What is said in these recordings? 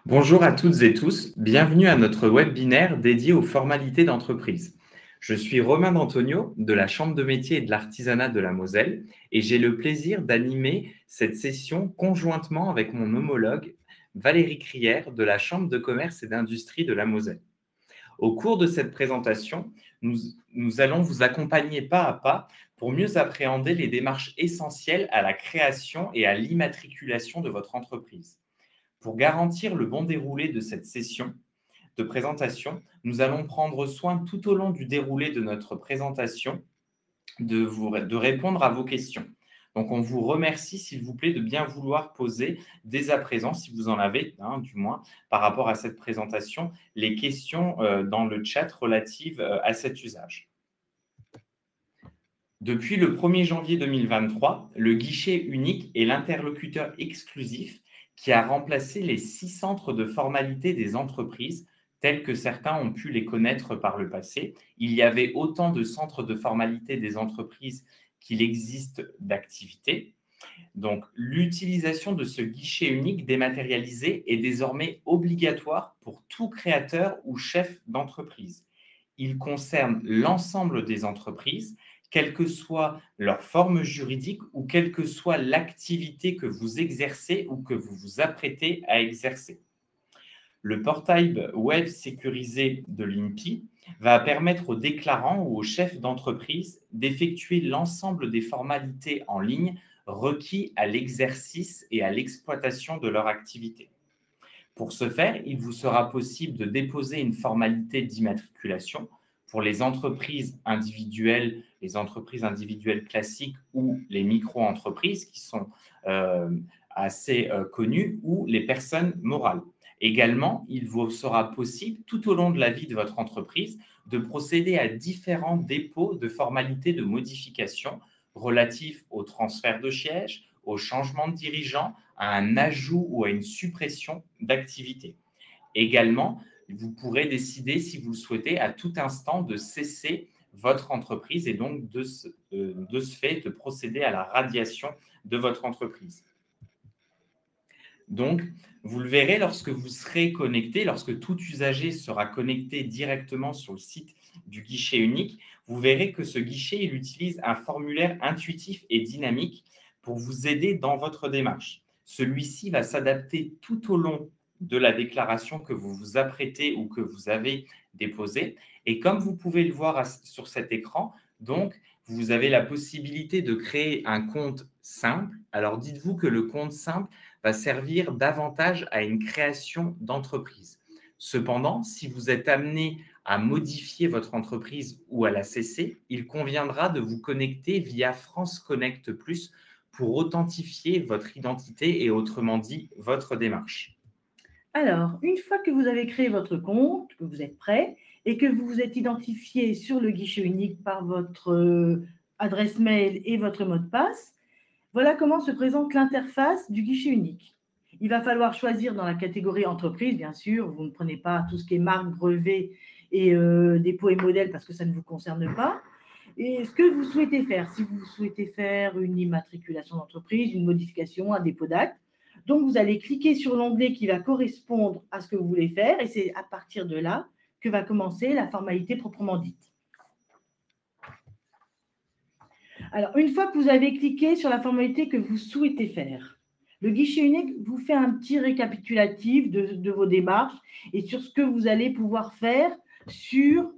Bonjour à toutes et tous, bienvenue à notre webinaire dédié aux formalités d'entreprise. Je suis Romain D'Antonio de la Chambre de métier et de l'artisanat de la Moselle et j'ai le plaisir d'animer cette session conjointement avec mon homologue Valérie Crière de la Chambre de commerce et d'industrie de la Moselle. Au cours de cette présentation, nous allons vous accompagner pas à pas pour mieux appréhender les démarches essentielles à la création et à l'immatriculation de votre entreprise. Pour garantir le bon déroulé de cette session de présentation, nous allons prendre soin tout au long du déroulé de notre présentation de répondre à vos questions. Donc, on vous remercie, s'il vous plaît, de bien vouloir poser dès à présent, si vous en avez, du moins, par rapport à cette présentation, les questions dans le chat relatives à cet usage. Depuis le 1er janvier 2023, le guichet unique est l'interlocuteur exclusif qui a remplacé les 6 centres de formalité des entreprises, tels que certains ont pu les connaître par le passé. Il y avait autant de centres de formalité des entreprises qu'il existe d'activités. Donc, l'utilisation de ce guichet unique dématérialisé est désormais obligatoire pour tout créateur ou chef d'entreprise. Il concerne l'ensemble des entreprises, quelle que soit leur forme juridique ou quelle que soit l'activité que vous exercez ou que vous vous apprêtez à exercer. Le portail web sécurisé de l'INPI va permettre aux déclarants ou aux chefs d'entreprise d'effectuer l'ensemble des formalités en ligne requis à l'exercice et à l'exploitation de leur activité. Pour ce faire, il vous sera possible de déposer une formalité d'immatriculation pour les entreprises individuelles classiques ou les micro-entreprises qui sont assez connues ou les personnes morales. Également, il vous sera possible, tout au long de la vie de votre entreprise, de procéder à différents dépôts de formalités de modification relatifs au transfert de siège, au changement de dirigeant, à un ajout ou à une suppression d'activité. Également, vous pourrez décider, si vous le souhaitez, à tout instant de cesser votre entreprise et donc de ce fait, de procéder à la radiation de votre entreprise. Donc, vous le verrez lorsque vous serez connecté, lorsque tout usager sera connecté directement sur le site du guichet unique, vous verrez que ce guichet, il utilise un formulaire intuitif et dynamique pour vous aider dans votre démarche. Celui-ci va s'adapter tout au long de la déclaration que vous vous apprêtez ou que vous avez déposée. Et comme vous pouvez le voir sur cet écran, donc, vous avez la possibilité de créer un compte simple. Alors, dites-vous que le compte simple va servir davantage à une création d'entreprise. Cependant, si vous êtes amené à modifier votre entreprise ou à la cesser, il conviendra de vous connecter via France Connect Plus pour authentifier votre identité et autrement dit, votre démarche. Alors, une fois que vous avez créé votre compte, que vous êtes prêt et que vous vous êtes identifié sur le guichet unique par votre adresse mail et votre mot de passe, voilà comment se présente l'interface du guichet unique. Il va falloir choisir dans la catégorie entreprise, bien sûr. Vous ne prenez pas tout ce qui est marque, brevet et dépôt et modèle parce que ça ne vous concerne pas. Et ce que vous souhaitez faire, si vous souhaitez faire une immatriculation d'entreprise, une modification, un dépôt d'acte, donc vous allez cliquer sur l'onglet qui va correspondre à ce que vous voulez faire et c'est à partir de là que va commencer la formalité proprement dite. Alors, une fois que vous avez cliqué sur la formalité que vous souhaitez faire, le guichet unique vous fait un petit récapitulatif de vos démarches et sur ce que vous allez pouvoir faire sur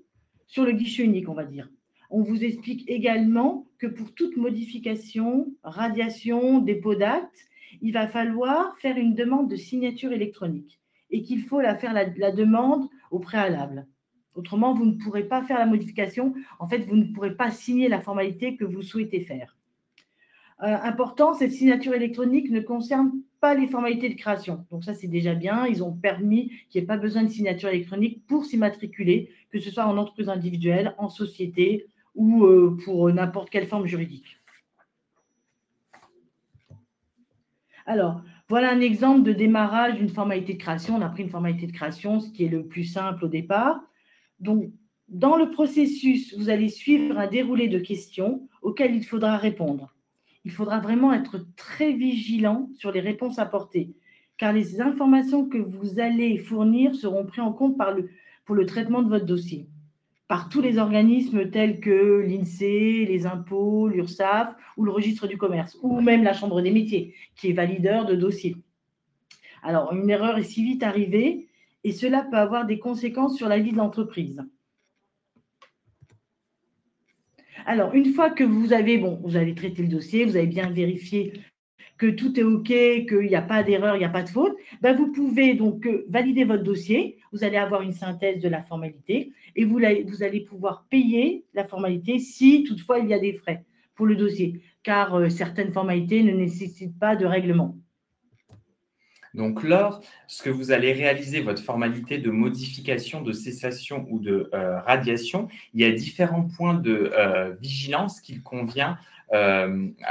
le guichet unique, on va dire. On vous explique également que pour toute modification, radiation, dépôt d'acte, il va falloir faire une demande de signature électronique et qu'il faut faire la demande au préalable. Autrement, vous ne pourrez pas faire la modification. En fait, vous ne pourrez pas signer la formalité que vous souhaitez faire. Important, cette signature électronique ne concerne pas les formalités de création. Donc ça, c'est déjà bien. Ils ont permis qu'il n'y ait pas besoin de signature électronique pour s'immatriculer, que ce soit en entreprise individuelle, en société ou pour n'importe quelle forme juridique. Alors, voilà un exemple de démarrage d'une formalité de création. On a pris une formalité de création, ce qui est le plus simple au départ. Donc, dans le processus, vous allez suivre un déroulé de questions auxquelles il faudra répondre. Il faudra vraiment être très vigilant sur les réponses apportées, car les informations que vous allez fournir seront prises en compte pour le traitement de votre dossier par tous les organismes tels que l'INSEE, les impôts, l'URSSAF ou le registre du commerce, ou même la Chambre des métiers, qui est valideur de dossiers. Alors, une erreur est si vite arrivée et cela peut avoir des conséquences sur la vie de l'entreprise. Alors, une fois que vous avez traité le dossier, vous avez bien vérifié que tout est OK, qu'il n'y a pas d'erreur, il n'y a pas de faute, vous pouvez donc valider votre dossier. Vous allez avoir une synthèse de la formalité et vous allez pouvoir payer la formalité si toutefois il y a des frais pour le dossier, car certaines formalités ne nécessitent pas de règlement. Donc, lorsque vous allez réaliser votre formalité de modification, de cessation ou de radiation, il y a différents points de vigilance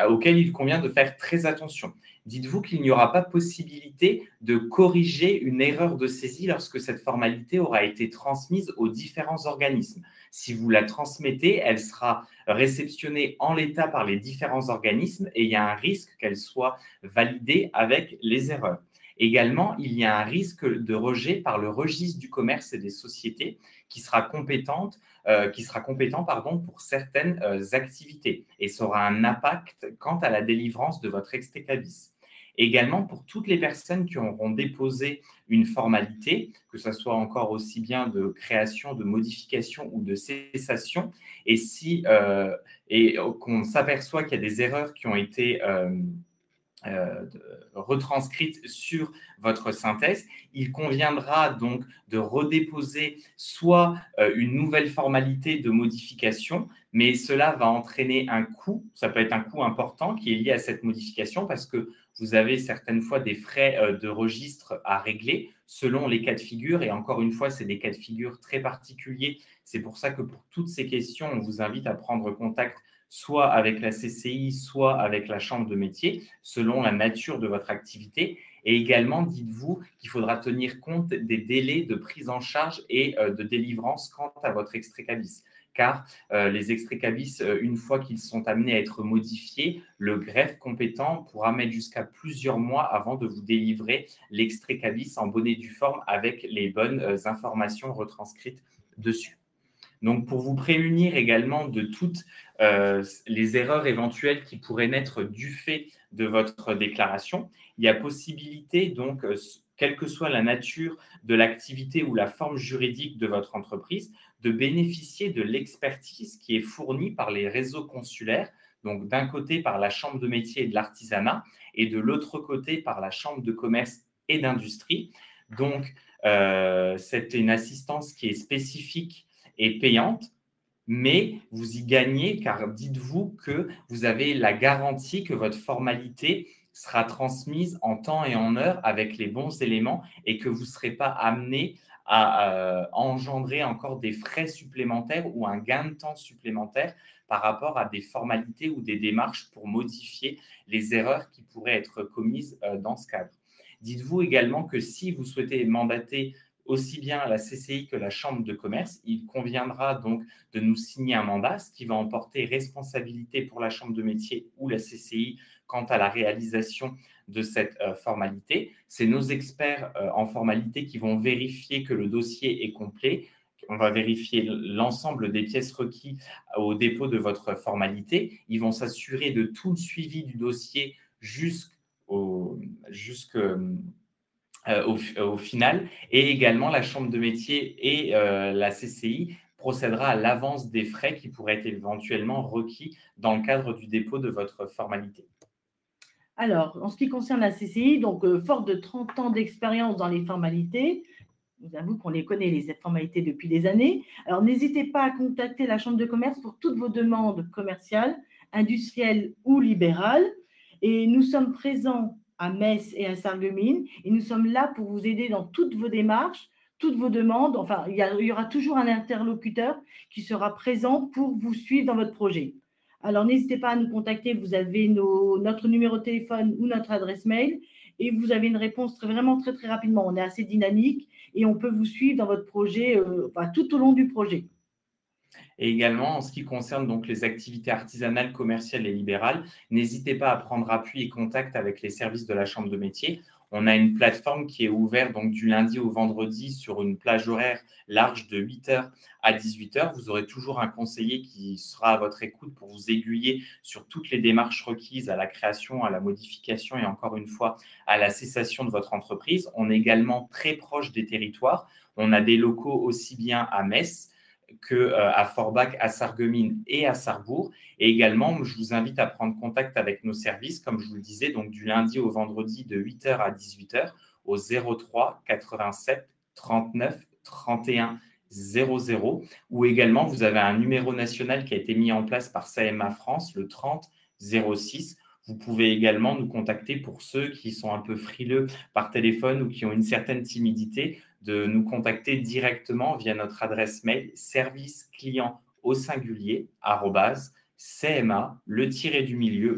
auxquels il convient de faire très attention. Dites-vous qu'il n'y aura pas possibilité de corriger une erreur de saisie lorsque cette formalité aura été transmise aux différents organismes. Si vous la transmettez, elle sera réceptionnée en l'état par les différents organismes et il y a un risque qu'elle soit validée avec les erreurs. Également, il y a un risque de rejet par le registre du commerce et des sociétés qui sera compétent pour certaines activités et ça aura un impact quant à la délivrance de votre extrait-cabis. Également, pour toutes les personnes qui auront déposé une formalité, que ce soit encore aussi bien de création, de modification ou de cessation, et qu'on s'aperçoit qu'il y a des erreurs qui ont été retranscrite sur votre synthèse, il conviendra donc de redéposer soit une nouvelle formalité de modification, mais cela va entraîner un coût, ça peut être un coût important qui est lié à cette modification parce que vous avez certaines fois des frais de registre à régler selon les cas de figure et encore une fois, c'est des cas de figure très particuliers. C'est pour ça que pour toutes ces questions, on vous invite à prendre contact soit avec la CCI, soit avec la chambre de métier, selon la nature de votre activité. Et également, dites-vous qu'il faudra tenir compte des délais de prise en charge et de délivrance quant à votre extrait-cabis. Car les extrait-cabis, une fois qu'ils sont amenés à être modifiés, le greffe compétent pourra mettre jusqu'à plusieurs mois avant de vous délivrer l'extrait-cabis en bonne et due forme avec les bonnes informations retranscrites dessus. Donc, pour vous prémunir également de toutes les erreurs éventuelles qui pourraient naître du fait de votre déclaration, il y a possibilité, donc, quelle que soit la nature de l'activité ou la forme juridique de votre entreprise, de bénéficier de l'expertise qui est fournie par les réseaux consulaires, donc d'un côté par la Chambre de métier et de l'artisanat et de l'autre côté par la Chambre de commerce et d'industrie. Donc, c'est une assistance qui est spécifique et payante, mais vous y gagnez car dites-vous que vous avez la garantie que votre formalité sera transmise en temps et en heure avec les bons éléments et que vous ne serez pas amené à engendrer encore des frais supplémentaires ou un gain de temps supplémentaire par rapport à des formalités ou des démarches pour modifier les erreurs qui pourraient être commises dans ce cadre. Dites-vous également que si vous souhaitez mandater aussi bien la CCI que la Chambre de commerce, il conviendra donc de nous signer un mandat, ce qui va emporter responsabilité pour la Chambre de métier ou la CCI quant à la réalisation de cette formalité. C'est nos experts en formalité qui vont vérifier que le dossier est complet. On va vérifier l'ensemble des pièces requises au dépôt de votre formalité. Ils vont s'assurer de tout le suivi du dossier jusqu'au final. Et également, la Chambre de métier et la CCI procédera à l'avance des frais qui pourraient être éventuellement requis dans le cadre du dépôt de votre formalité. Alors, en ce qui concerne la CCI, donc forte de 30 ans d'expérience dans les formalités, je vous avoue qu'on les connaît, les formalités, depuis des années. Alors, n'hésitez pas à contacter la Chambre de commerce pour toutes vos demandes commerciales, industrielles ou libérales. Et nous sommes présents à Metz et à Sarreguemines et nous sommes là pour vous aider dans toutes vos démarches, toutes vos demandes. Enfin, il y aura toujours un interlocuteur qui sera présent pour vous suivre dans votre projet. Alors, n'hésitez pas à nous contacter. Vous avez notre numéro de téléphone ou notre adresse mail et vous avez une réponse vraiment très, très rapidement. On est assez dynamique et on peut vous suivre dans votre projet, tout au long du projet. Et également, en ce qui concerne donc les activités artisanales, commerciales et libérales, n'hésitez pas à prendre appui et contact avec les services de la Chambre de métier. On a une plateforme qui est ouverte donc du lundi au vendredi sur une plage horaire large de 8h à 18h. Vous aurez toujours un conseiller qui sera à votre écoute pour vous aiguiller sur toutes les démarches requises à la création, à la modification et encore une fois à la cessation de votre entreprise. On est également très proche des territoires. On a des locaux aussi bien à Metz qu'à Forbach, à Sarreguemines et à Sarrebourg. Et également, je vous invite à prendre contact avec nos services, comme je vous le disais, donc du lundi au vendredi de 8h à 18h au 03 87 39 31 00. Ou également, vous avez un numéro national qui a été mis en place par CMA France, le 30 06. Vous pouvez également nous contacter pour ceux qui sont un peu frileux par téléphone ou qui ont une certaine timidité, de nous contacter directement via notre adresse mail service client au singulier @cma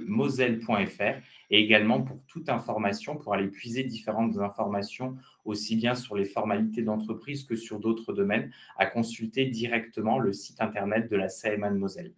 moselle.fr et également pour toute information, pour aller puiser différentes informations aussi bien sur les formalités d'entreprise que sur d'autres domaines, à consulter directement le site internet de la CMA de Moselle.